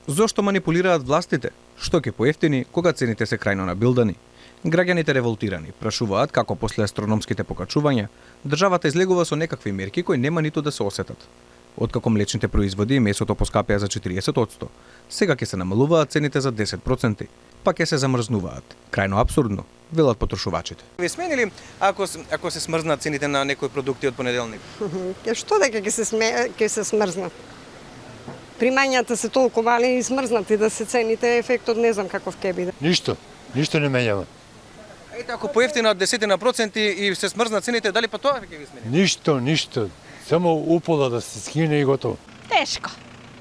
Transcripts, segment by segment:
Зошто манипулираат властите? Што ќе поевтини кога цените се крајно набилдани? Граѓаните револтирани прашуваат како после астрономските покачувања државата излегува со некакви мерки кои нема ниту да се осетат. Откако млечните производи и месото поскапеа за 40%, сега ќе се намалуваат цените за 10%, па ќе се замрзнуваат. Крајно апсурдно, велат потрошувачите. Ви сменили ако се смрзнат цените на некои продукти од понеделник? Што дека ќе се смрзнат? Примањата се толку мали и смрзнати да се цените, ефектот не знам каков ќе биде. Ништо не менјава. Ете, ако поевтинат 10% и се смрзнат цените, дали па тоа ќе ги смени? Ништо. Само упола да се скине и готово. Тешко.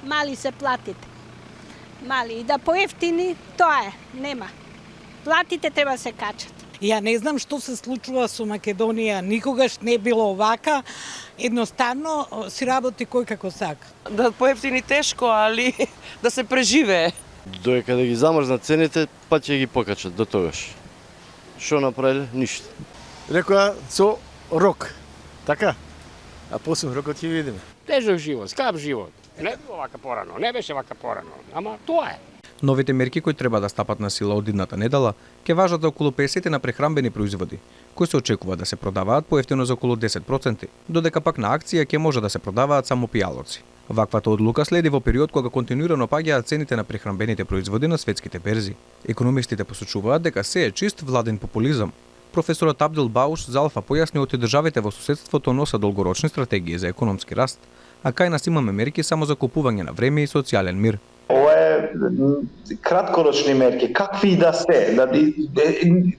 Мали се платите. Мали. И да поевтини, тоа е. Нема. Платите треба се качат. Ја не знам што се случува со Македонија. Никогаш не било овака. Едноставно си работи кој како сака. Да поевтини тешко, али да се преживее. Додека да ги замрзнат цените, па ќе ги покачат до тогаш. Што направиле? Ништо. Рекоа со рок. Така? А после рокот ќе видиме. Тежок живот, скап живот. Не било вака порано, не беше вака порано, ама тоа е. Новите мерки кои треба да стапат на сила од идната недела ќе важат за околу 50 на прехранбени производи, кои се очекува да се продаваат поевтино за околу 10%, додека пак на акција ќе може да се продаваат само пијалоци. Ваквата одлука следи во период кога континуирано паѓаат цените на прехранбените производи на светските берзи. Економистите посочуваат дека се е чист владен популизам. Професорот Абдел Бауш за Алфа појасни оти државите во соседството носат долгорочни стратегии за економски раст, а кај нас имаме мерки само за купување на време и социјален мир. Ова е краткорочни мерки, какви и да се.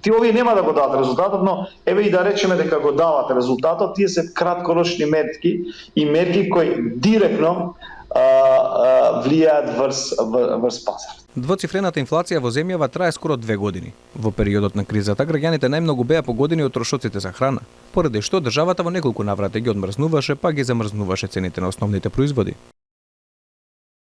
Ти овие нема да го дадат резултатот, но еве и да речеме дека го дават резултатот, тие се краткорочни мерки и мерки кои директно влијаат врз пазар. Двоцифрената инфлација во земјава трае скоро 2 години. Во периодот на кризата граѓаните најмногу беа погодени од трошоците за храна, поради што државата во неколку наврати ги одмрзнуваше па ги замрзнуваше цените на основните производи.